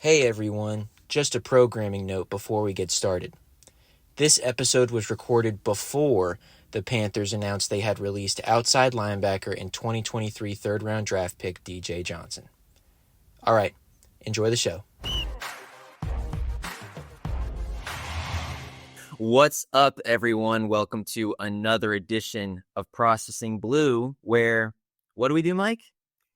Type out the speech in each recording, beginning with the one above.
Hey everyone, just a programming note before we get started. This episode was recorded before the Panthers announced they had released outside linebacker and 2023 third-round draft pick DJ Johnson. All right, enjoy the show. What's up, everyone? Welcome to another edition of Processing Blue, where, what do we do, Mike?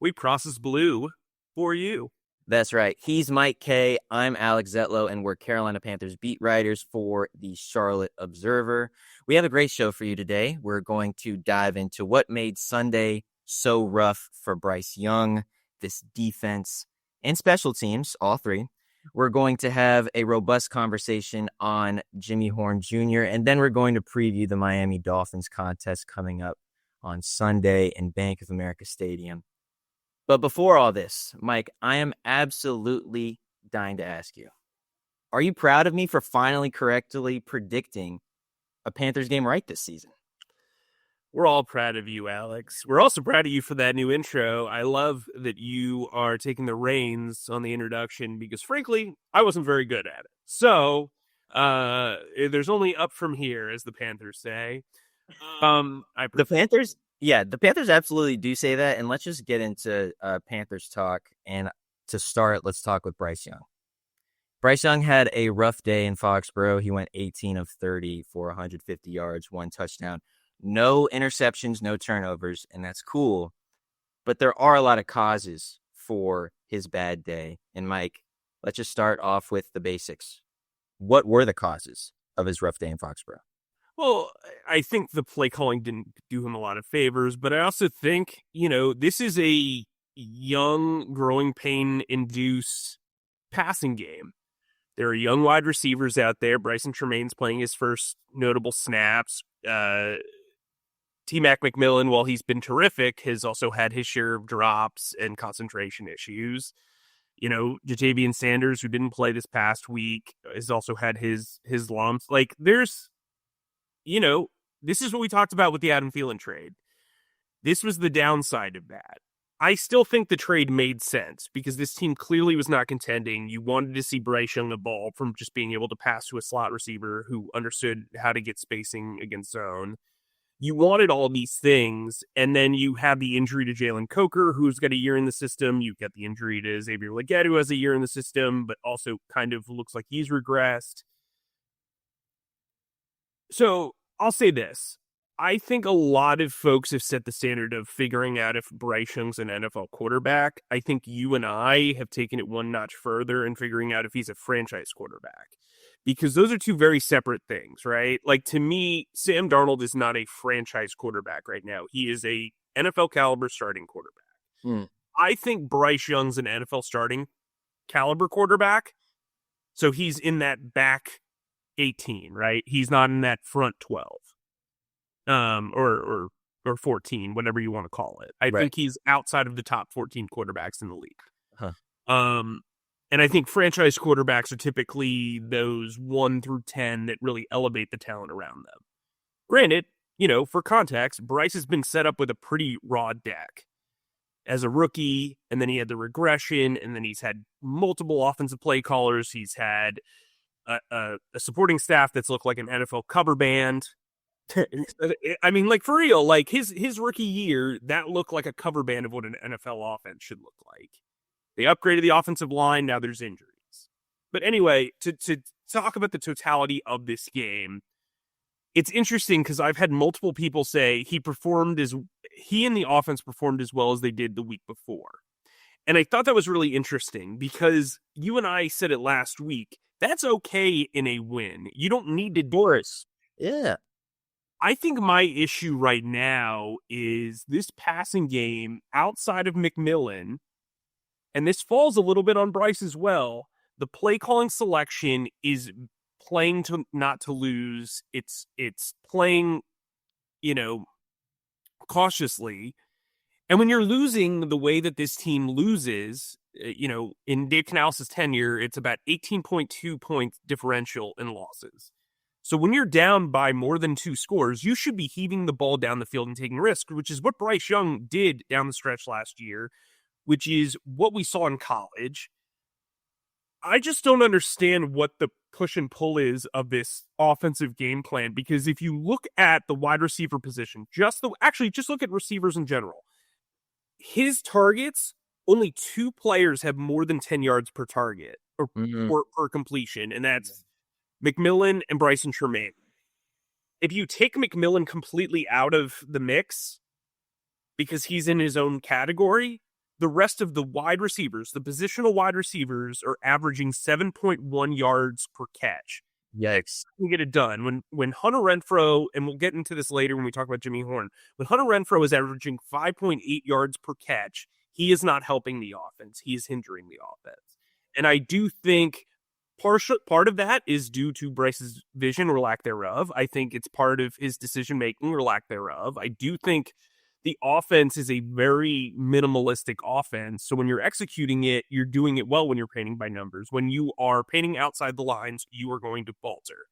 We process blue for you. That's right. He's Mike K. I'm Alex Zetlow, and we're Carolina Panthers beat writers for the Charlotte Observer. We have a great show for you today. We're going to dive into what made Sunday so rough for Bryce Young, this defense, and special teams, all three. We're going to have a robust conversation on Jimmy Horn Jr., and then we're going to preview the Miami Dolphins contest coming up on Sunday in Bank of America Stadium. But before all this, Mike, I am absolutely dying to ask you, are you proud of me for finally correctly predicting a Panthers game right this season? We're all proud of you, Alex. We're also proud of you for that new intro. I love that you are taking the reins on the introduction because, frankly, I wasn't very good at it. So there's only up from here, as the Panthers say. The Panthers absolutely do say that, and let's just get into Panthers talk. And to start, let's talk with Bryce Young. Bryce Young had a rough day in Foxborough. He went 18 of 30 for 150 yards, 1 touchdown. No interceptions, no turnovers, and that's cool. But there are a lot of causes for his bad day. And Mike, let's just start off with the basics. What were the causes of his rough day in Foxborough? Well, I think the play calling didn't do him a lot of favors, but I also think, this is a young, growing pain-induced passing game. There are young wide receivers out there. Bryson Tremaine's playing his first notable snaps. T-Mac McMillan, while he's been terrific, has also had his share of drops and concentration issues. Jatavian Sanders, who didn't play this past week, has also had his lumps. This is what we talked about with the Adam Thielen trade. This was the downside of that. I still think the trade made sense because this team clearly was not contending. You wanted to see Bryce Young evolve from just being able to pass to a slot receiver who understood how to get spacing against zone. You wanted all these things, and then you have the injury to Jalen Coker, who's got a year in the system. You get the injury to Xavier Legette, who has a year in the system, but also kind of looks like he's regressed. So I'll say this. I think a lot of folks have set the standard of figuring out if Bryce Young's an NFL quarterback. I think you and I have taken it one notch further in figuring out if he's a franchise quarterback. Because those are two very separate things, right? To me, Sam Darnold is not a franchise quarterback right now. He is a NFL caliber starting quarterback. I think Bryce Young's an NFL starting caliber quarterback. So he's in that back 18, right? He's not in that front 12. Or 14, whatever you want to call it. I think he's outside of the top 14 quarterbacks in the league. And I think franchise quarterbacks are typically those 1 through 10 that really elevate the talent around them. Granted, for context, Bryce has been set up with a pretty raw deck as a rookie, and then he had the regression, and then he's had multiple offensive play callers. He's had a supporting staff that's looked like an NFL cover band. I mean, for real, his rookie year, that looked like a cover band of what an NFL offense should look like. They upgraded the offensive line. Now there's injuries. But anyway, to talk about the totality of this game, it's interesting because I've had multiple people say he and the offense performed as well as they did the week before. And I thought that was really interesting because you and I said it last week. That's okay in a win. You don't need to do it. Yeah. I think my issue right now is this passing game outside of McMillan, and this falls a little bit on Bryce as well. The play calling selection is playing to not to lose. It's playing, cautiously. And when you're losing the way that this team loses, in Dave Canales' tenure, it's about 18.2 point differential in losses. So when you're down by more than 2 scores, you should be heaving the ball down the field and taking risks, which is what Bryce Young did down the stretch last year, which is what we saw in college. I just don't understand what the push and pull is of this offensive game plan, because if you look at the wide receiver position, just look at receivers in general. His targets, only 2 players have more than 10 yards per target or per completion, and that's McMillan and Bryson Tremaine. If you take McMillan completely out of the mix because he's in his own category, the rest of the wide receivers, the positional wide receivers, are averaging 7.1 yards per catch. Yikes. You get it done. When Hunter Renfrow, and we'll get into this later when we talk about Jimmy Horn, when Hunter Renfrow is averaging 5.8 yards per catch, he is not helping the offense. He is hindering the offense. And I do think part of that is due to Bryce's vision or lack thereof. I think it's part of his decision-making or lack thereof. I do think the offense is a very minimalistic offense. So when you're executing it, you're doing it well when you're painting by numbers. When you are painting outside the lines, you are going to falter.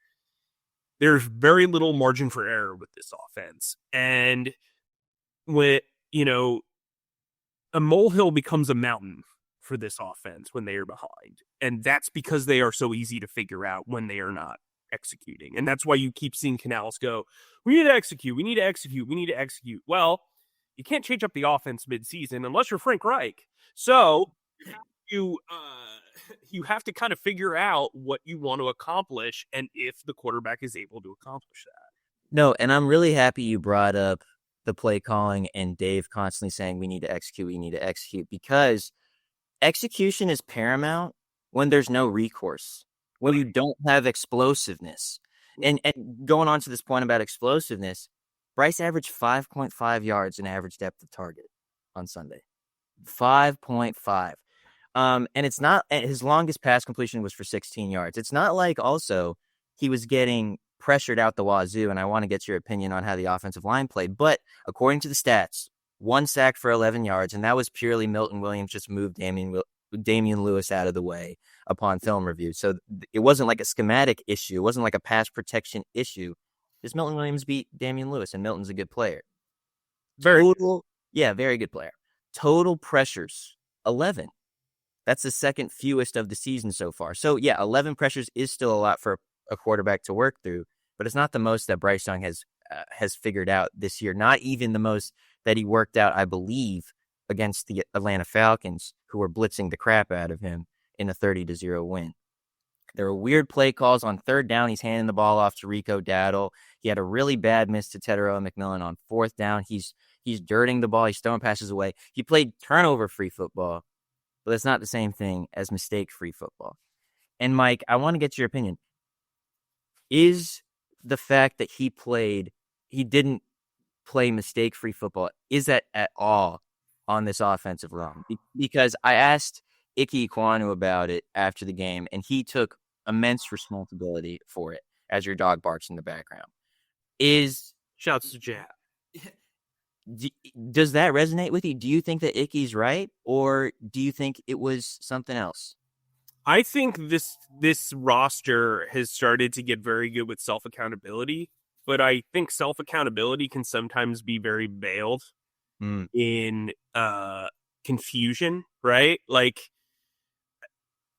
There's very little margin for error with this offense. And when, a molehill becomes a mountain for this offense when they are behind. And that's because they are so easy to figure out when they are not executing. And that's why you keep seeing Canales go, we need to execute, we need to execute, we need to execute. Well, you can't change up the offense mid-season unless you're Frank Reich. So you have to kind of figure out what you want to accomplish and if the quarterback is able to accomplish that. No, and I'm really happy you brought up the play calling and Dave constantly saying we need to execute, because execution is paramount when there's no recourse, when you don't have explosiveness. And going on to this point about explosiveness, Bryce averaged 5.5 yards in average depth of target on Sunday. 5.5. And it's not, his longest pass completion was for 16 yards. It's not like also he was getting pressured out the wazoo, and I want to get your opinion on how the offensive line played. But according to the stats, 1 sack for 11 yards, and that was purely Milton Williams just moved Damian Lewis out of the way upon film review. So it wasn't like a schematic issue. It wasn't like a pass protection issue. This Milton Williams beat Damian Lewis, and Milton's a good player. Very good player. Total pressures, 11. That's the second fewest of the season so far. So, 11 pressures is still a lot for a quarterback to work through, but it's not the most that Bryce Young has figured out this year. Not even the most that he worked out, I believe, against the Atlanta Falcons, who were blitzing the crap out of him in a 30-0 win. There were weird play calls on third down. He's handing the ball off to Rico Dowdle. He had a really bad miss to Tetero McMillan on fourth down. He's dirting the ball. He's throwing passes away. He played turnover-free football, but it's not the same thing as mistake-free football. And Mike, I want to get your opinion. Is the fact that he didn't play mistake-free football, is that at all on this offensive line? Because I asked Ike Ekwonu about it after the game, and he took immense responsibility for it, as your dog barks in the background. Shouts to Jab. Does that resonate with you? Do you think that Ike's right, or do you think it was something else? I think this roster has started to get very good with self-accountability, but I think self-accountability can sometimes be very veiled in confusion, right? Like,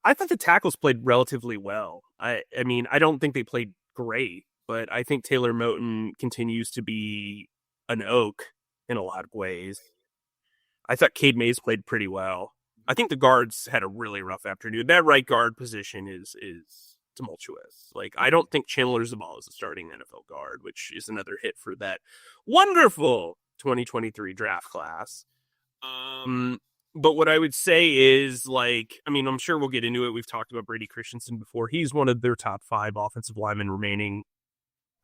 I thought the tackles played relatively well. I mean, I don't think they played great, but I think Taylor Moton continues to be an oak in a lot of ways. I thought Cade Mays played pretty well. I think the guards had a really rough afternoon. That right guard position is tumultuous. Like, I don't think Chandler Zavala is a starting NFL guard, which is another hit for that wonderful 2023 draft class. But what I would say is, like, I mean, I'm sure we'll get into it. We've talked about Brady Christensen before. He's one of their top 5 offensive linemen remaining.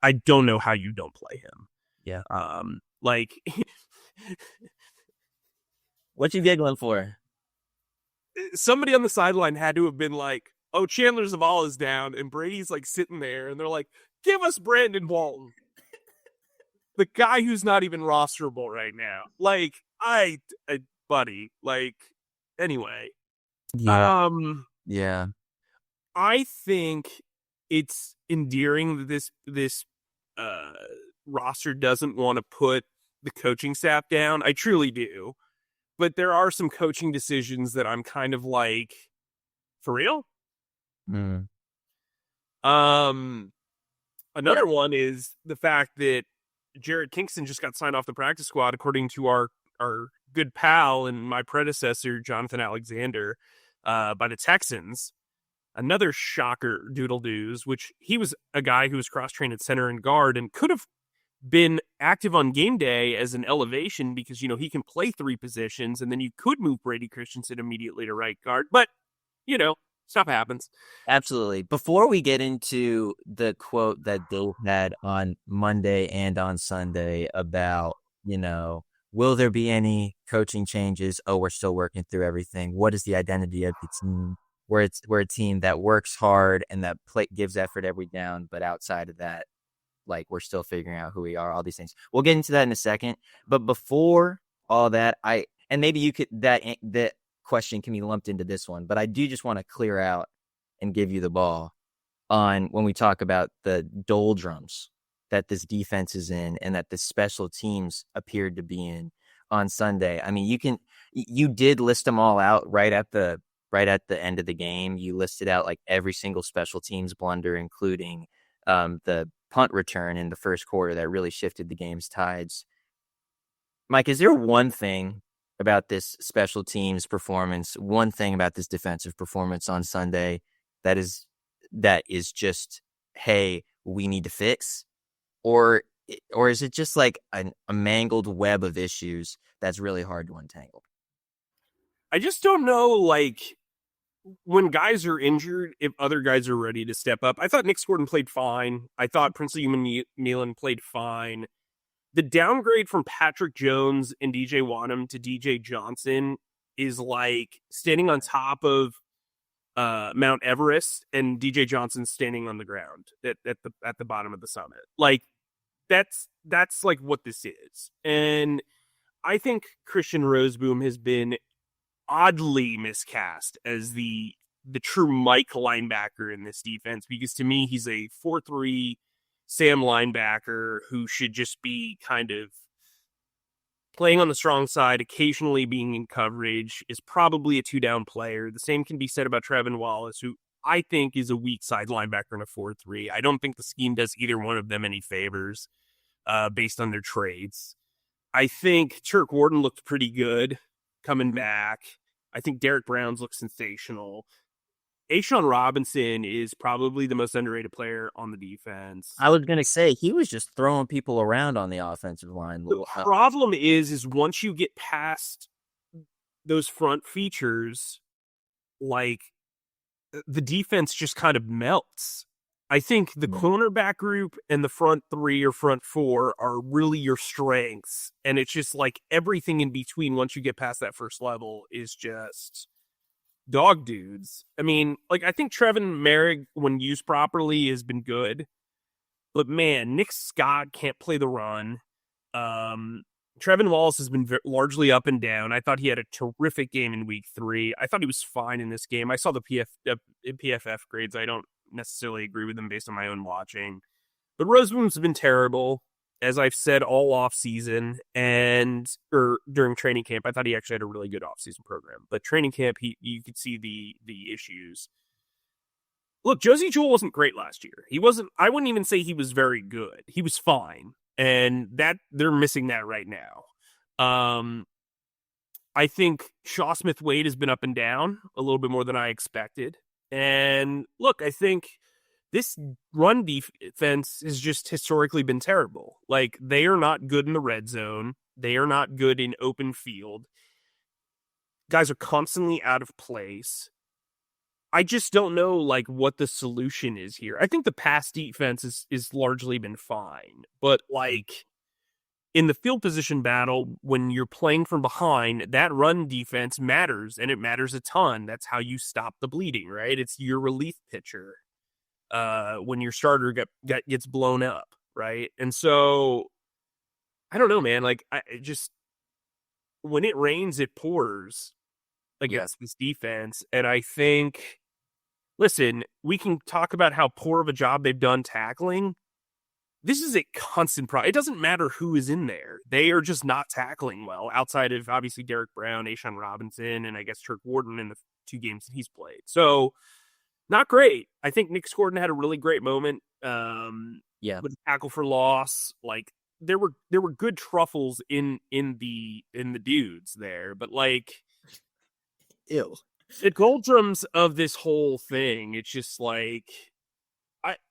I don't know how you don't play him. Yeah. Like, what you giggling for? Somebody on the sideline had to have been like, oh, Chandler Zavala is down, and Brady's like sitting there, and they're like, give us Brandon Walton. The guy who's not even rosterable right now. Like, buddy, like, anyway. Yeah. Yeah. I think it's endearing that this roster doesn't want to put the coaching staff down. I truly do. But there are some coaching decisions that I'm kind of like, for real? Mm. Another one is the fact that Jared Kingston just got signed off the practice squad, according to our good pal and my predecessor, Jonathan Alexander, by the Texans. Another shocker doodle doos, which he was a guy who was cross-trained at center and guard and could have been active on game day as an elevation because, he can play three positions, and then you could move Brady Christensen immediately to right guard. But, stuff happens. Absolutely. Before we get into the quote that Dave had on Monday and on Sunday about, will there be any coaching changes? Oh, we're still working through everything. What is the identity of the team? We're a team that works hard and that gives effort every down, but outside of that, like, we're still figuring out who we are, all these things. We'll get into that in a second. But before all that, and maybe you could, that question can be lumped into this one, but I do just want to clear out and give you the ball on when we talk about the doldrums that this defense is in and that the special teams appeared to be in on Sunday. I mean, you did list them all out right at the end of the game. You listed out like every single special teams blunder, including the punt return in the first quarter that really shifted the game's tides. Mike, is there one thing about this special teams performance, one thing about this defensive performance on Sunday that is just, hey, we need to fix? Or is it just like a mangled web of issues that's really hard to untangle? I just don't know, like, when guys are injured, if other guys are ready to step up. I thought Nick Gordon played fine. I thought Princely Umanmielen played fine. The downgrade from Patrick Jones and DJ Wanham to DJ Johnson is like standing on top of Mount Everest and DJ Johnson standing on the ground at the bottom of the summit. Like, that's like what this is. And I think Christian Roseboom has been oddly miscast as the true Mike linebacker in this defense, because to me he's a 4-3 Sam linebacker who should just be kind of playing on the strong side, occasionally being in coverage, is probably a 2-down player. The same can be said about Trevin Wallace, who I think is a weak side linebacker in a 4-3. I don't think the scheme does either one of them any favors based on their trades. I think Turk Warden looked pretty good coming back. I think Derek Brown's looked sensational. A'Shawn Robinson is probably the most underrated player on the defense. I was going to say, he was just throwing people around on the offensive line. The problem is once you get past those front features, like, the defense just kind of melts. I think the cornerback group and the front three or front four are really your strengths. And it's just like everything in between, once you get past that first level, is just dog dudes. I mean, like, I think Trevin Merrick, when used properly, has been good. But man, Nick Scott can't play the run. Trevin Wallace has been largely up and down. I thought he had a terrific game in week 3. I thought he was fine in this game. I saw the PFF grades. I don't necessarily agree with them based on my own watching. But Roseboom's been terrible, as I've said all offseason or during training camp. I thought he actually had a really good offseason program. But training camp, you could see the issues. Look, Josie Jewell wasn't great last year. I wouldn't even say he was very good. He was fine. And that they're missing that right now. I think Shaw Smith Wade has been up and down a little bit more than I expected. And look, I think this run defense has just historically been terrible. Like, they are not good in the red zone. They are not good in open field. Guys are constantly out of place. I just don't know, like, what the solution is here. I think the pass defense is largely been fine. But, like, in the field position battle, when you're playing from behind, that run defense matters, and it matters a ton. That's how you stop the bleeding, right? It's your relief pitcher when your starter gets blown up, right? And so, I don't know, man. Like, when it rains, it pours against this defense. And I think, listen, we can talk about how poor of a job they've done tackling. This is a constant problem. It doesn't matter who is in there. They are just not tackling well, outside of, obviously, Derek Brown, A'Shawn Robinson, and I guess Turk Warden in the 2 games that he's played. So, not great. I think Nick Gordon had a really great moment. With a tackle for loss. Like there were good truffles in the dudes there, but like, ew. the doldrums of this whole thing, it's just like,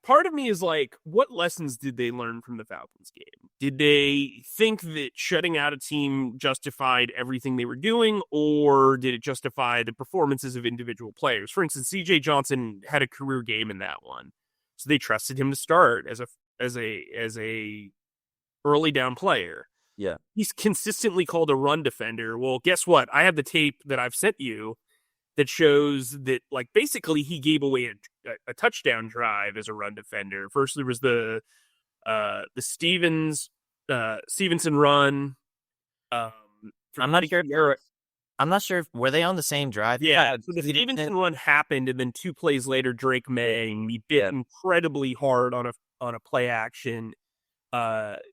part of me is like, what lessons did they learn from the Falcons game? Did they think that shutting out a team justified everything they were doing, or did it justify the performances of individual players? For instance, CJ Johnson had a career game in that one, so they trusted him to start as a early down player. Yeah. He's consistently called a run defender. Well, guess what? I have the tape that I've sent you that shows that, like, basically he gave away a touchdown drive as a run defender. First, there was the Stevenson run. I'm not sure if were they on the same drive. Yeah, so the Stevenson run happened, and then 2 plays later, Drake May, he bit incredibly hard on a play action,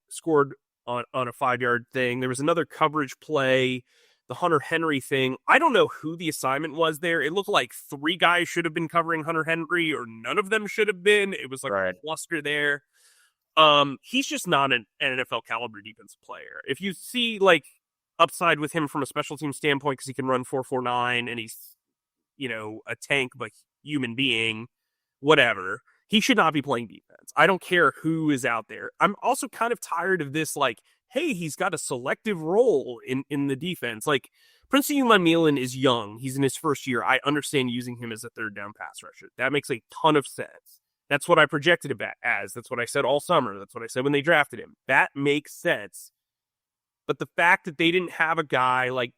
scored on a 5-yard thing. There was another coverage play, the Hunter Henry thing. I don't know who the assignment was there. It looked like 3 guys should have been covering Hunter Henry, or none of them should have been. It was like a cluster there. He's just not an NFL caliber defensive player. If you see like upside with him from a special team standpoint, because he can run 4.49 and he's, a tank but human being, whatever, he should not be playing defense. I don't care who is out there. I'm also kind of tired of this, like, hey, he's got a selective role in the defense. Like, Prince Umanmielen is young. He's in his first year. I understand using him as a third down pass rusher. That makes a ton of sense. That's what I projected it as. That's what I said all summer. That's what I said when they drafted him. That makes sense. But the fact that they didn't have a guy like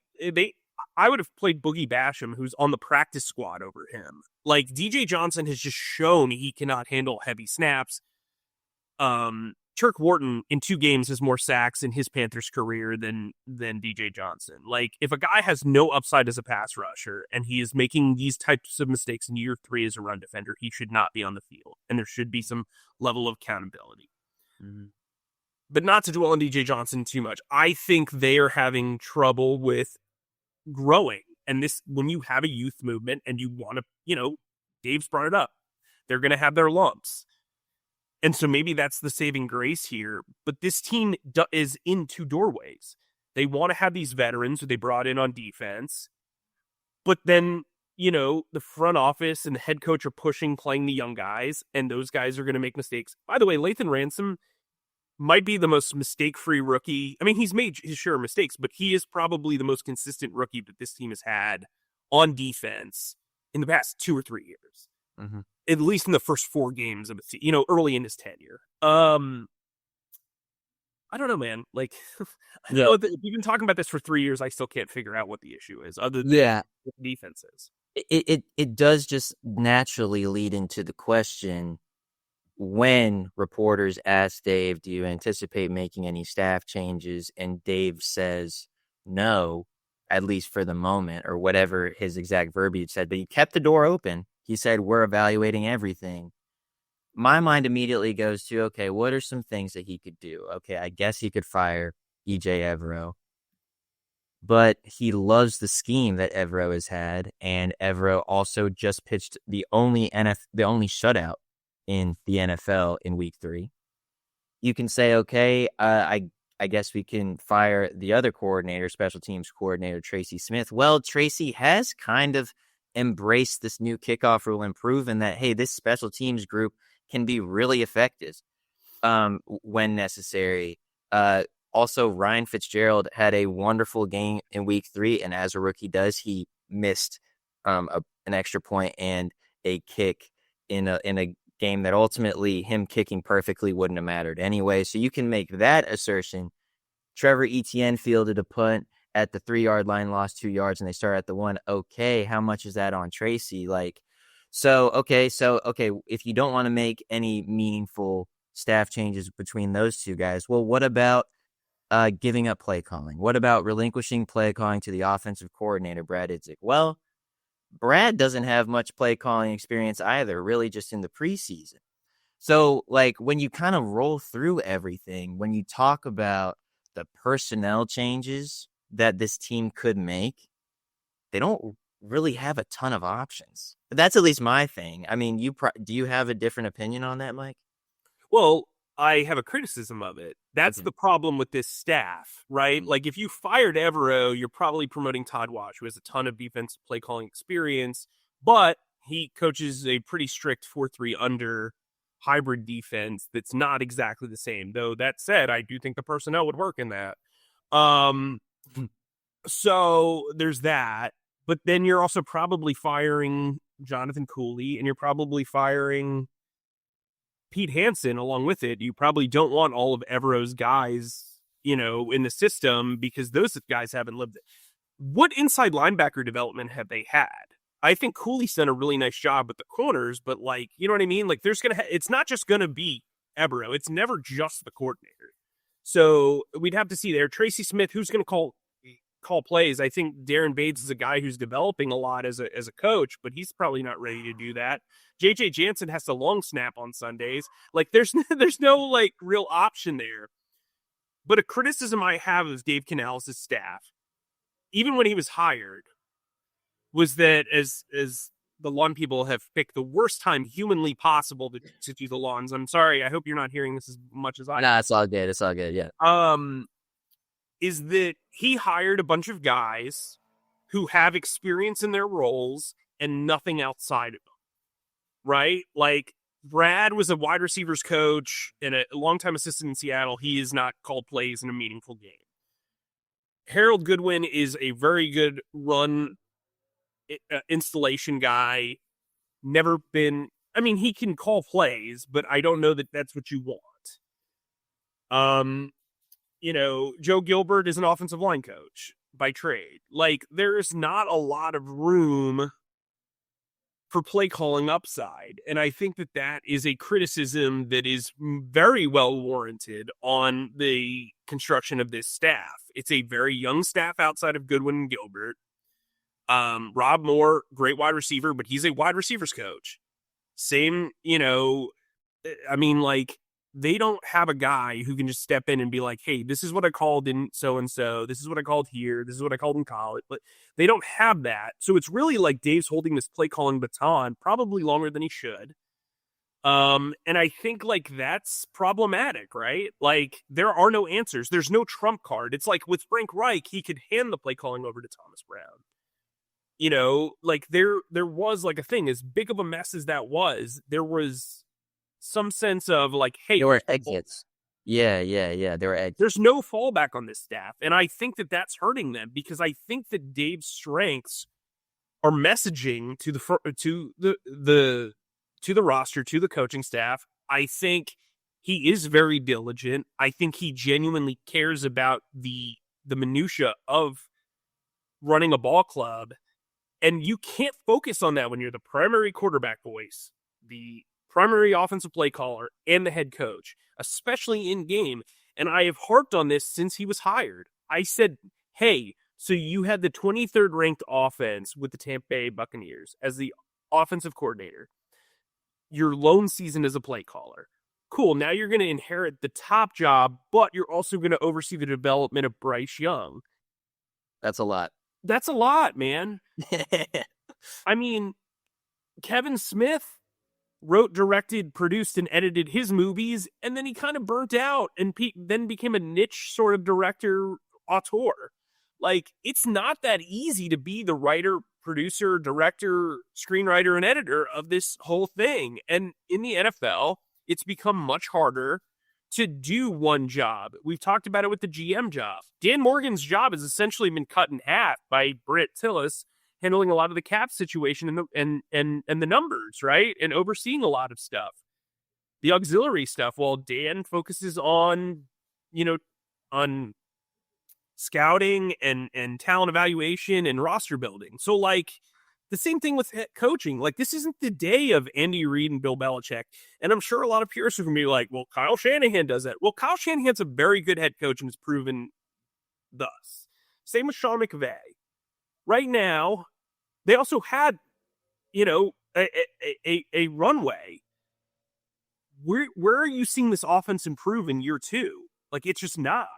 I would have played Boogie Basham, who's on the practice squad, over him. Like, DJ Johnson has just shown he cannot handle heavy snaps. Turk Wharton in 2 games has more sacks in his Panthers career than DJ Johnson. Like, if a guy has no upside as a pass rusher and he is making these types of mistakes in year 3 as a run defender, he should not be on the field, and there should be some level of accountability. Mm-hmm. But not to dwell on DJ Johnson too much, I think they are having trouble with growing. And this, when you have a youth movement and you want to, Dave's brought it up, they're going to have their lumps. And so maybe that's the saving grace here. But this team is in 2 doorways. They want to have these veterans who they brought in on defense. But then, the front office and the head coach are playing the young guys, and those guys are going to make mistakes. By the way, Lathan Ransom might be the most mistake-free rookie. I mean, he's made his share of mistakes, but he is probably the most consistent rookie that this team has had on defense in the past 2 or 3 years. Mm-hmm. At least in the first 4 games of it, early in his tenure. I don't know, man. Like, I know that we've been talking about this for 3 years. I still can't figure out what the issue is, other than what the defense is. It does just naturally lead into the question, when reporters ask Dave, do you anticipate making any staff changes? And Dave says no, at least for the moment, or whatever his exact verbiage said. But he kept the door open. He said, we're evaluating everything. My mind immediately goes to, okay, what are some things that he could do? Okay, I guess he could fire E.J. Evero. But he loves the scheme that Evero has had. And Evero also just pitched the only shutout in the NFL in week 3. You can say, okay, I guess we can fire the other coordinator, special teams coordinator, Tracy Smith. Well, Tracy has kind of embraced this new kickoff rule and proven that, hey, this special teams group can be really effective when necessary. Also, Ryan Fitzgerald had a wonderful game in week 3, and as a rookie does, he missed an extra point and a kick in a game that ultimately him kicking perfectly wouldn't have mattered anyway. So you can make that assertion. Trevor Etienne fielded a punt at the 3-yard line, lost 2 yards, and they start at the 1. Okay, how much is that on Tracy? Okay, if you don't want to make any meaningful staff changes between those 2 guys, well, what about giving up play calling? What about relinquishing play calling to the offensive coordinator, Brad Idzik? Well, Brad doesn't have much play calling experience either, really just in the preseason. So, when you kind of roll through everything, when you talk about the personnel changes that this team could make, they don't really have a ton of options. That's at least my thing. I mean, do you have a different opinion on that, Mike? Well, I have a criticism of it. That's the problem with this staff, right? Mm-hmm. Like, if you fired Evero, you're probably promoting Todd Wash, who has a ton of defensive play calling experience, but he coaches a pretty strict 4-3 under hybrid defense that's not exactly the same. Though that said, I do think the personnel would work in that. So there's that. But then you're also probably firing Jonathan Cooley, and you're probably firing Pete Hansen along with it. You probably don't want all of Evero's guys, in the system, because those guys haven't lived it. What inside linebacker development have they had? I think Cooley's done a really nice job with the corners, but you know what I mean? Like, there's it's not just going to be Evero. It's never just the coordinator. So we'd have to see there. Tracy Smith, who's going to call plays? I think Darren Bates is a guy who's developing a lot as a coach, but he's probably not ready to do that. JJ Jansen has to long snap on Sundays. Like, there's no real option there. But a criticism I have of Dave Canales' staff, even when he was hired, was that as the lawn people have picked the worst time humanly possible to do the lawns. I'm sorry. I hope you're not hearing this as much as I am. Nah, it's all good. It's all good. Yeah. Is that he hired a bunch of guys who have experience in their roles and nothing outside of them, right? Like, Brad was a wide receivers coach and a longtime assistant in Seattle. He has not called plays in a meaningful game. Harold Goodwin is a very good run installation guy. Never been, he can call plays, but I don't know that that's what you want. Joe Gilbert is an offensive line coach by trade. Like, there's not a lot of room for play calling upside. And I think that is a criticism that is very well warranted on the construction of this staff. It's a very young staff outside of Goodwin and Gilbert. Rob Moore, great wide receiver, but he's a wide receivers coach. Same, they don't have a guy who can just step in and be like, hey, this is what I called in so-and-so. This is what I called here. This is what I called in college. But they don't have that. So it's really like Dave's holding this play calling baton probably longer than he should. And I think that's problematic, right? Like, there are no answers. There's no trump card. It's like with Frank Reich, he could hand the play calling over to Thomas Brown. There was a thing, as big of a mess as that was, there was some sense of hey, there were exits. Yeah. There were exits. There's no fallback on this staff, and I think that's hurting them, because I think that Dave's strengths are messaging to the roster, to the coaching staff. I think he is very diligent. I think he genuinely cares about the minutia of running a ball club, and you can't focus on that when you're the primary quarterback voice, the primary offensive play caller, and the head coach, especially in game. And I have harped on this since he was hired. I said, hey, so you had the 23rd ranked offense with the Tampa Bay Buccaneers as the offensive coordinator. Your lone season as a play caller. Cool, now you're going to inherit the top job, but you're also going to oversee the development of Bryce Young. That's a lot. That's a lot, man. Kevin Smith wrote, directed, produced, and edited his movies, and then he kind of burnt out and then became a niche sort of director auteur. It's not that easy to be the writer, producer, director, screenwriter, and editor of this whole thing. And in the NFL, it's become much harder to do one job. We've talked about it with the GM job. Dan Morgan's job has essentially been cut in half by Britt Tillis, handling a lot of the cap situation and the numbers, right? And overseeing a lot of stuff. The auxiliary stuff, while Dan focuses on scouting and talent evaluation and roster building. So the same thing with coaching. This isn't the day of Andy Reid and Bill Belichick. And I'm sure a lot of peers are going to be like, well, Kyle Shanahan does that. Well, Kyle Shanahan's a very good head coach and has proven thus. Same with Sean McVay. Right now, they also had, a runway. Where are you seeing this offense improve in year two? It's just not.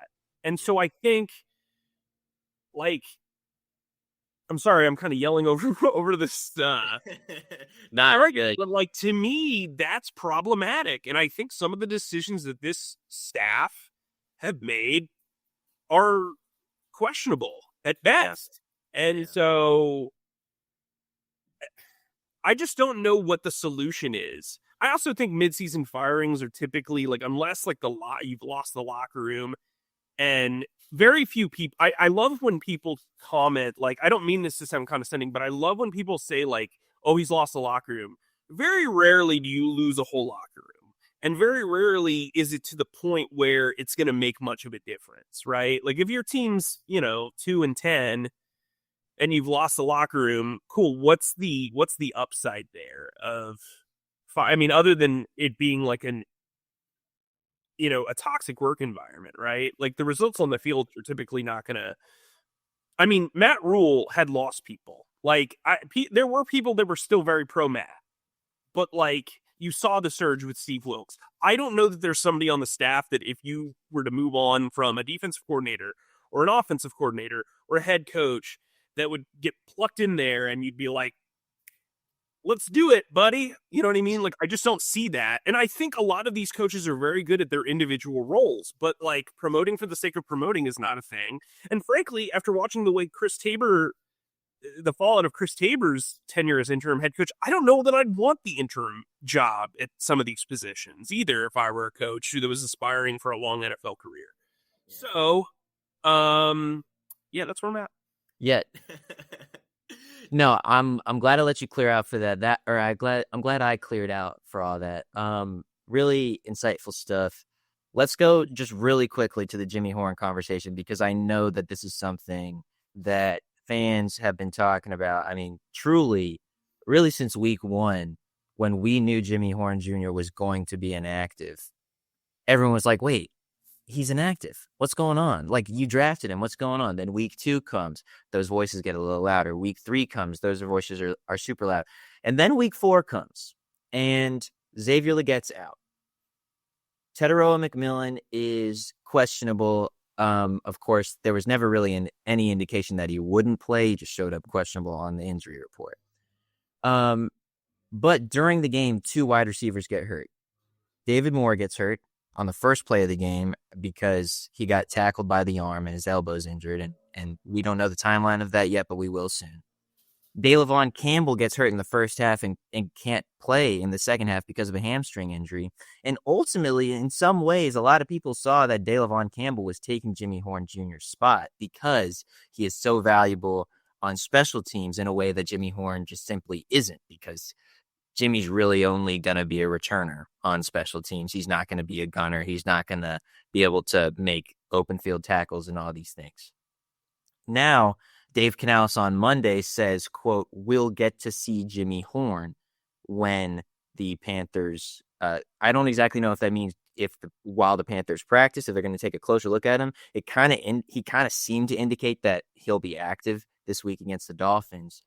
And so I think, I'm sorry, I'm kind of yelling over this. Not right, good. But like to me, that's problematic, and I think some of the decisions that this staff have made are questionable at best. And so I just don't know what the solution is. I also think midseason firings are typically like, unless like you've lost the locker room, and very few people. I love when people comment, like, I don't mean this to sound condescending, but I love when people say like, "Oh, he's lost the locker room." Very rarely do you lose a whole locker room, and very rarely is it to the point where it's going to make much of a difference, right? Like if your team's 2-10 and you've lost the locker room, cool. What's the upside there of? I mean, other than it being like a toxic work environment, right? Like the results on the field are typically not going to. I mean, Matt Rule had lost people. Like there were people that were still very pro Matt, but like you saw the surge with Steve Wilkes. I don't know that there's somebody on the staff that if you were to move on from a defensive coordinator or an offensive coordinator or a head coach that would get plucked in there and you'd be like, let's do it, buddy. You know what I mean? Like, I just don't see that. And I think a lot of these coaches are very good at their individual roles, but like promoting for the sake of promoting is not a thing. And frankly, after watching the way the fallout of Chris Tabor's tenure as interim head coach, I don't know that I'd want the interim job at some of these positions either if I were a coach who was aspiring for a long NFL career. So, yeah, that's where I'm at. Yeah. No, I'm glad I let you clear out for that. I'm glad I cleared out for all that. Really insightful stuff. Let's go just really quickly to the Jimmy Horn conversation, because I know that this is something that fans have been talking about. I mean, truly, really since week 1, when we knew Jimmy Horn Jr. was going to be inactive, everyone was like, wait, he's inactive. What's going on? Like, you drafted him. What's going on? Then week 2 comes. Those voices get a little louder. Week 3 comes. Those voices are super loud. And then week 4 comes, and Xavier Leggette's out. Teteroa McMillan is questionable. Of course, there was never really any indication that he wouldn't play. He just showed up questionable on the injury report. But during the game, 2 wide receivers get hurt. David Moore gets hurt on the first play of the game because he got tackled by the arm and his elbow's injured. And we don't know the timeline of that yet, but we will soon. DeLavon Campbell gets hurt in the first half and can't play in the second half because of a hamstring injury. And ultimately, in some ways, a lot of people saw that DeLavon Campbell was taking Jimmy Horn Jr.'s spot because he is so valuable on special teams in a way that Jimmy Horn just simply isn't, because Jimmy's really only going to be a returner on special teams. He's not going to be a gunner. He's not going to be able to make open field tackles and all these things. Now, Dave Canales on Monday says, quote, we'll get to see Jimmy Horn when the Panthers, I don't exactly know if that means while the Panthers practice, if they're going to take a closer look at him. He kind of seemed to indicate that he'll be active this week against the Dolphins.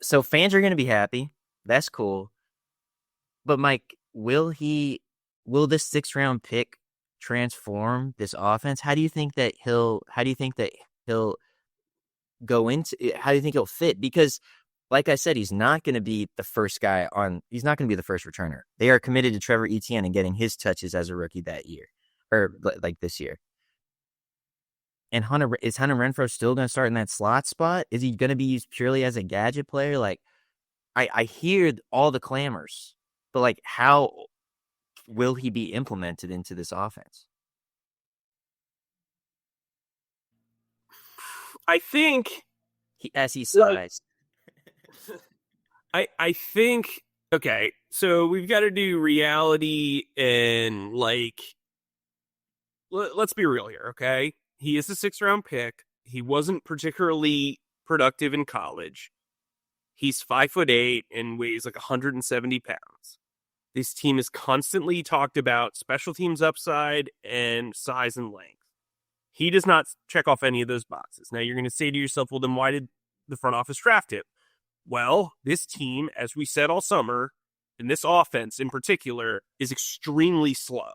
So fans are going to be happy. That's cool. But Mike, will this 6th round pick transform this offense? How do you think that he'll go into it? How do you think he'll fit? Because like I said, he's not going to be the first returner. They are committed to Trevor Etienne and getting his touches as a rookie that year, or like this year. And is Hunter Renfrow still going to start in that slot spot? Is he going to be used purely as a gadget player? Like, I hear all the clamors, but like, how will he be implemented into this offense? I think as he size. I think, okay, so we've got to do reality and like, let's be real here, okay? He is a 6th round pick. He wasn't particularly productive in college. He's 5'8" and weighs like 170 pounds. This team is constantly talked about special teams upside and size and length. He does not check off any of those boxes. Now you're going to say to yourself, well, then why did the front office draft him? Well, this team, as we said all summer, and this offense in particular, is extremely slow.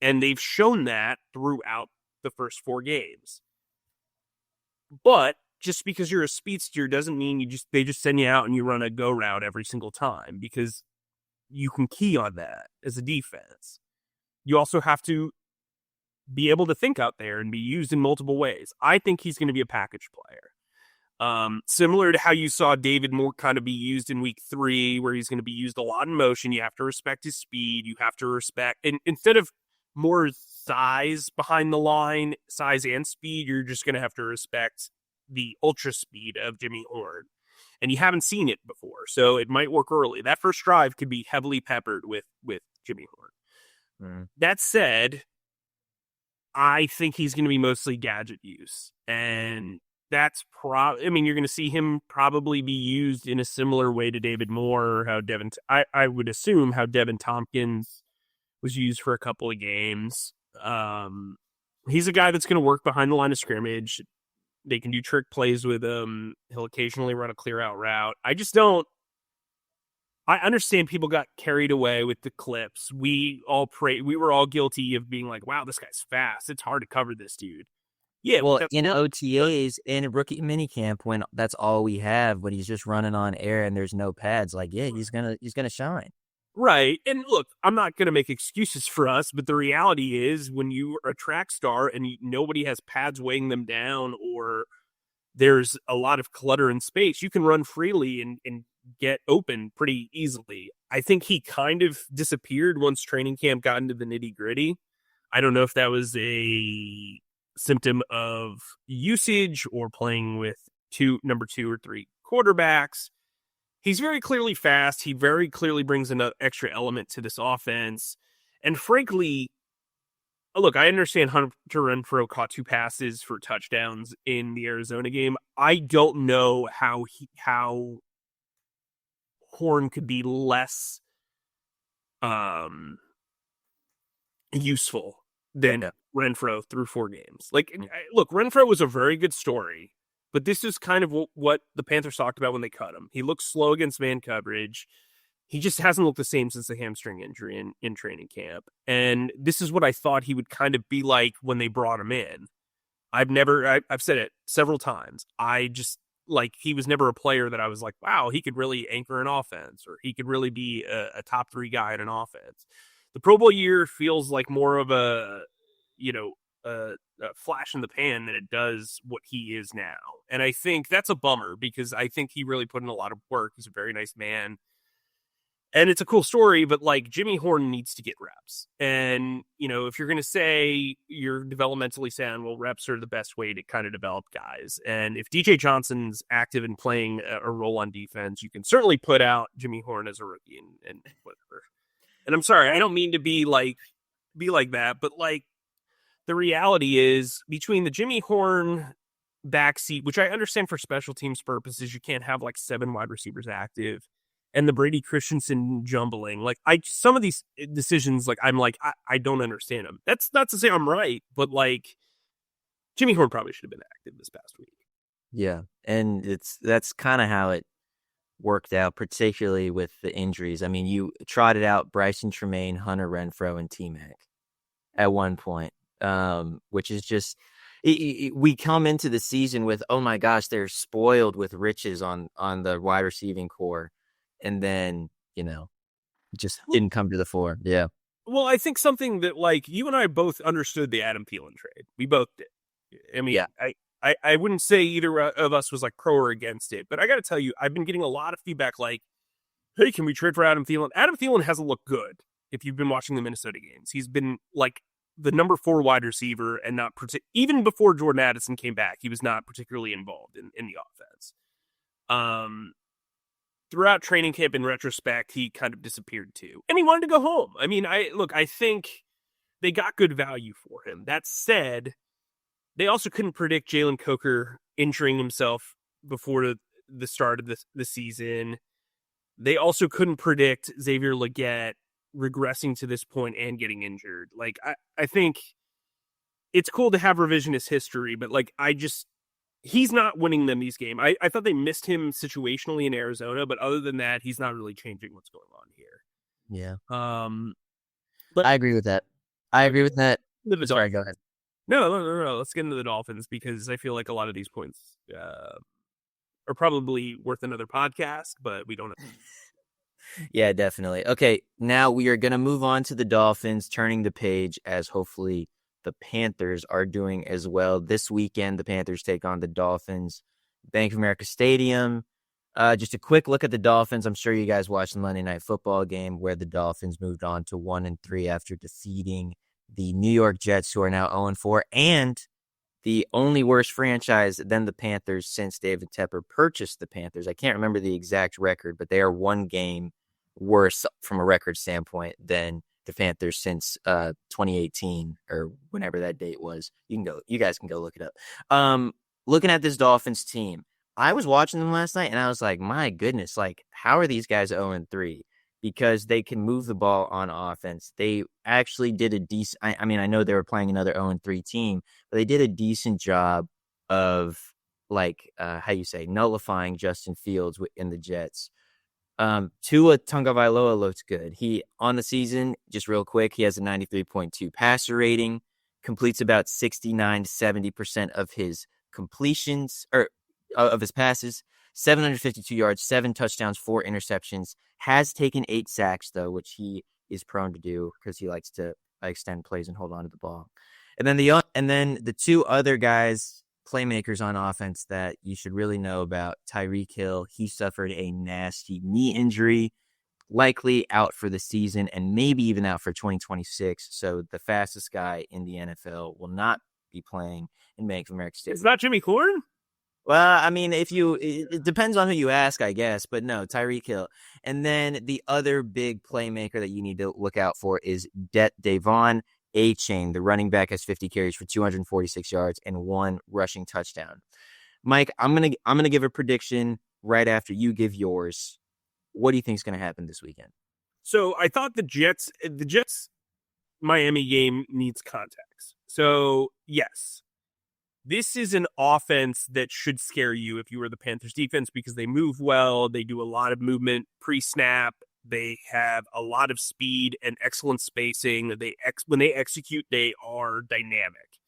And they've shown that throughout the first 4 games. But just because you're a speedster doesn't mean they just send you out and you run a go route every single time, because you can key on that as a defense. You also have to be able to think out there and be used in multiple ways. I think he's going to be a package player. Similar to how you saw David Moore kind of be used in week 3, where he's going to be used a lot in motion. You have to respect his speed. You have to respect, and instead of more size behind the line, size and speed, you're just going to have to respect the ultra speed of Jimmy Horn. And you haven't seen it before, so it might work early. That first drive could be heavily peppered with Jimmy Horn. That said, I think he's going to be mostly gadget use, and that's you're going to see him probably be used in a similar way to David Moore, or how I would assume how Devin Tompkins was used for a couple of games. He's a guy that's going to work behind the line of scrimmage. They can do trick plays with him. He'll occasionally run a clear out route. I understand people got carried away with the clips. We were all guilty of being like, wow, this guy's fast. It's hard to cover this dude. Yeah, well, in OTAs, in rookie minicamp, when that's all we have, when he's just running on air and there's no pads, like, yeah, he's gonna shine. Right. And look, I'm not going to make excuses for us, but the reality is when you are a track star and nobody has pads weighing them down, or there's a lot of clutter in space, you can run freely and get open pretty easily. I think he kind of disappeared once training camp got into the nitty gritty. I don't know if that was a symptom of usage or playing with number 2 or 3 quarterbacks. He's very clearly fast. He very clearly brings an extra element to this offense. And frankly, look, I understand Hunter Renfrow caught 2 passes for touchdowns in the Arizona game. I don't know how Horn could be less useful than Renfrow through 4 games. Look, Renfrow was a very good story, but this is kind of what the Panthers talked about when they cut him. He looks slow against man coverage. He just hasn't looked the same since the hamstring injury in training camp. And this is what I thought he would kind of be like when they brought him in. I've said it several times. He was never a player that I was like, wow, he could really anchor an offense, or he could really be a top 3 guy in an offense. The Pro Bowl year feels like more of a flash in the pan than it does what he is now. And I think that's a bummer, because I think he really put in a lot of work. He's a very nice man. And it's a cool story, but Jimmy Horn needs to get reps. And, if you're going to say you're developmentally sound, well, reps are the best way to kind of develop guys. And if DJ Johnson's active and playing a role on defense, you can certainly put out Jimmy Horn as a rookie and whatever. And I'm sorry, I don't mean to be like that, but the reality is, between the Jimmy Horn backseat, which I understand for special teams purposes, you can't have 7 wide receivers active, and the Brady Christensen jumbling, some of these decisions, I don't understand them. That's not to say I'm right, but Jimmy Horn probably should have been active this past week. Yeah, and that's kind of how it worked out, particularly with the injuries. I mean, you trotted out Bryson Tremaine, Hunter Renfrow, and T-Mac at one point, which is just we come into the season with, oh my gosh, they're spoiled with riches on the wide receiving core, and then just didn't come to the fore. Yeah. Well, I think something that you and I both understood the Adam Thielen trade. We both did. I mean, yeah. I wouldn't say either of us was pro or against it, but I got to tell you, I've been getting a lot of feedback hey, can we trade for Adam Thielen? Adam Thielen hasn't looked good if you've been watching the Minnesota games. He's been the number 4 wide receiver, and not even before Jordan Addison came back, he was not particularly involved in the offense. Throughout training camp, in retrospect, he kind of disappeared too, and he wanted to go home. I mean, I think they got good value for him. That said, they also couldn't predict Jalen Coker injuring himself before the start of the season. They also couldn't predict Xavier Legette regressing to this point and getting injured. I think it's cool to have revisionist history, but he's not winning them these games. I thought they missed him situationally in Arizona, but other than that, he's not really changing what's going on here. Yeah. But I agree with that. Sorry, go ahead. No. Let's get into the Dolphins because I feel like a lot of these points are probably worth another podcast, but we don't have. Yeah, definitely. Okay, now we are going to move on to the Dolphins, turning the page as hopefully the Panthers are doing as well. This weekend, the Panthers take on the Dolphins, Bank of America Stadium. Just a quick look at the Dolphins. I'm sure you guys watched the Monday Night Football game where the Dolphins moved on to 1-3 after defeating the New York Jets, who are now 0-4, and the only worse franchise than the Panthers since David Tepper purchased the Panthers. I can't remember the exact record, but they are one game worse from a record standpoint than the Panthers since 2018 or whenever that date was. You guys can go look it up. Looking at this Dolphins team, I was watching them last night and I was like, my goodness, like how are these guys 0-3? Because they can move the ball on offense. They actually did a decent. I mean, I know they were playing another 0-3 team, but they did a decent job of nullifying Justin Fields in the Jets. Tua Tagovailoa looks good. He on the season, just real quick, he has a 93.2 passer rating, completes about 69 to 70% of his completions or of his passes, 752 yards, 7 touchdowns, 4 interceptions. Has taken 8 sacks though, which he is prone to do because he likes to extend plays and hold on to the ball. And then the two other guys, playmakers on offense that you should really know about. Tyreek Hill, he suffered a nasty knee injury, likely out for the season and maybe even out for 2026. So the fastest guy in the NFL will not be playing in Bank of America Stadium. It's not Jimmy Corn? Well, I mean, it depends on who you ask, I guess, but no, Tyreek Hill. And then the other big playmaker that you need to look out for is Devon A-Chain. The running back has 50 carries for 246 yards and 1 rushing touchdown. Mike, I'm gonna give a prediction right after you give yours. What do you think is going to happen this weekend? So I thought the Jets Miami game needs context. So yes, this is an offense that should scare you if you were the Panthers defense because they move well. They do a lot of movement pre-snap. They have a lot of speed and excellent spacing. When they execute, they are dynamic.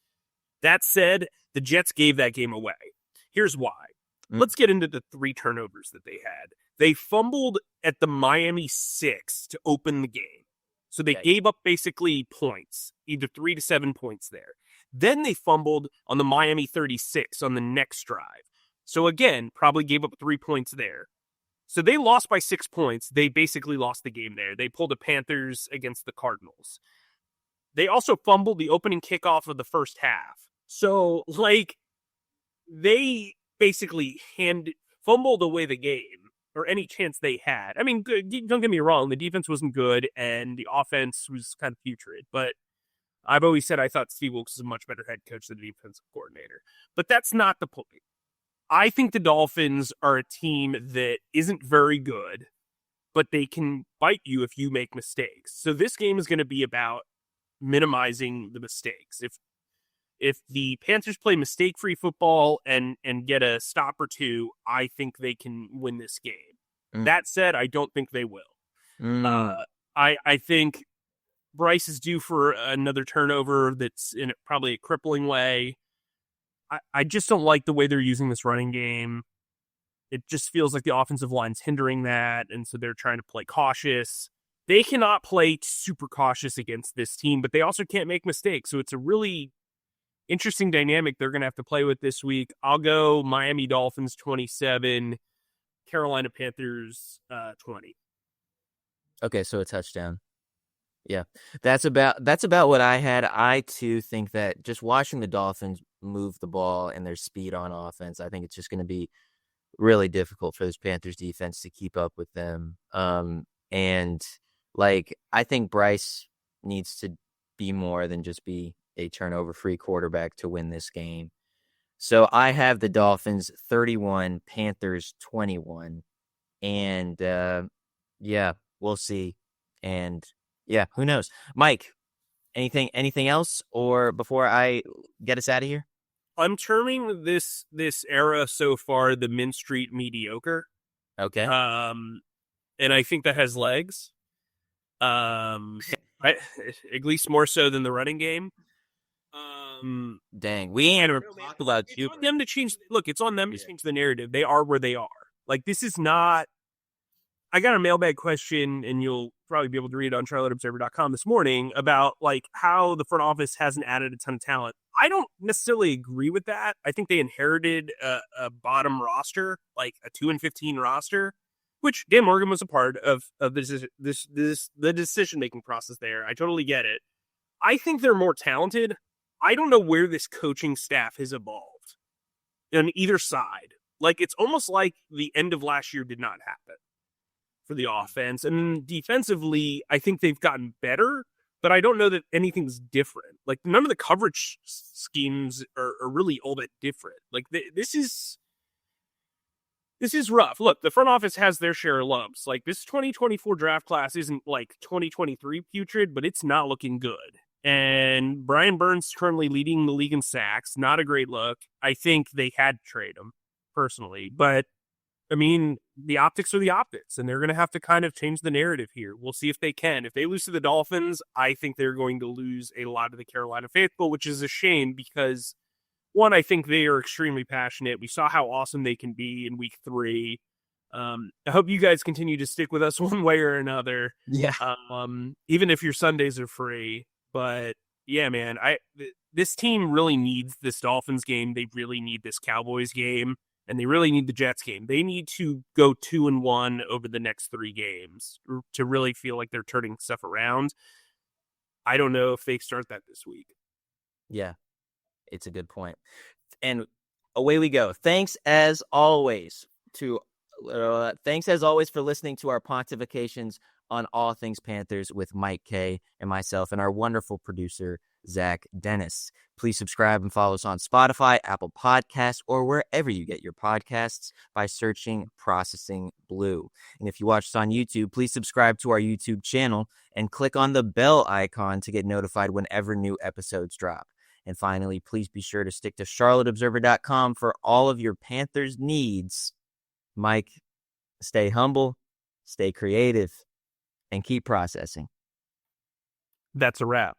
That said, the Jets gave that game away. Here's why. Let's get into the 3 turnovers that they had. They fumbled at the Miami 6 to open the game. So they gave up basically points, either 3 to 7 points there. Then they fumbled on the Miami 36 on the next drive. So again, probably gave up 3 points there. So they lost by 6 points. They basically lost the game there. They pulled the Panthers against the Cardinals. They also fumbled the opening kickoff of the first half. So, they basically fumbled away the game, or any chance they had. I mean, don't get me wrong, the defense wasn't good, and the offense was kind of putrid, but I've always said I thought Steve Wilkes is a much better head coach than the defensive coordinator. But that's not the point. I think the Dolphins are a team that isn't very good, but they can bite you if you make mistakes. So this game is going to be about minimizing the mistakes. If the Panthers play mistake-free football and get a stop or 2, I think they can win this game. That said, I don't think they will. I think Bryce is due for another turnover that's in probably a crippling way. I just don't like the way they're using this running game. It just feels like the offensive line's hindering that, and so they're trying to play cautious. They cannot play super cautious against this team, but they also can't make mistakes. So it's a really interesting dynamic they're going to have to play with this week. I'll go Miami Dolphins 27, Carolina Panthers 20. Okay, so a touchdown. Yeah, that's about what I had. I too think that just watching the Dolphins move the ball and their speed on offense, I think it's just going to be really difficult for this Panthers defense to keep up with them. And I think Bryce needs to be more than just be a turnover-free quarterback to win this game. So I have the Dolphins 31, Panthers 21, and we'll see. And yeah, who knows? Mike, anything else, or before I get us out of here? I'm terming this era so far the Min Street mediocre. Okay. And I think that has legs. At least more so than the running game. Dang, we ain't ever talked about it's on them to change. Look, it's on them to change the narrative. They are where they are. Like, this is not. I got a mailbag question, and you'll probably be able to read it on charlotteobserver.com this morning about like how the front office hasn't added a ton of talent. I don't necessarily agree with that. I think they inherited a bottom roster, like a 2-15 roster, which Dan Morgan was a part of the decision making process there. I totally get it. I think they're more talented. I don't know where this coaching staff has evolved on either side. Like, it's almost like the end of last year did not happen for the offense. And defensively, I think they've gotten better, but I don't know that anything's different. Like, none of the coverage schemes are really all that different. Like, this is rough. Look, the front office has their share of lumps. Like, this 2024 draft class isn't like 2023 putrid, but it's not looking good. And Brian Burns currently leading the league in sacks. Not a great look. I think they had to trade him, personally. But, I mean, the optics are the optics, and they're going to have to kind of change the narrative here. We'll see if they can. If they lose to the Dolphins, I think they're going to lose a lot of the Carolina faithful, which is a shame because, one, I think they are extremely passionate. We saw how awesome they can be in week 3. I hope you guys continue to stick with us one way or another. Yeah. Even if your Sundays are free. But yeah, man, this team really needs this Dolphins game. They really need this Cowboys game, and they really need the Jets game. They need to go 2-1 over the next 3 games to really feel like they're turning stuff around. I don't know if they start that this week. Yeah, it's a good point. And away we go. Thanks as always for listening to our pontifications on all things Panthers with Mike K and myself and our wonderful producer, Zach Dennis. Please subscribe and follow us on Spotify, Apple Podcasts, or wherever you get your podcasts by searching Processing Blue. And if you watch us on YouTube, please subscribe to our YouTube channel and click on the bell icon to get notified whenever new episodes drop. And finally, please be sure to stick to charlotteobserver.com for all of your Panthers needs. Mike, stay humble, stay creative, and keep processing. That's a wrap.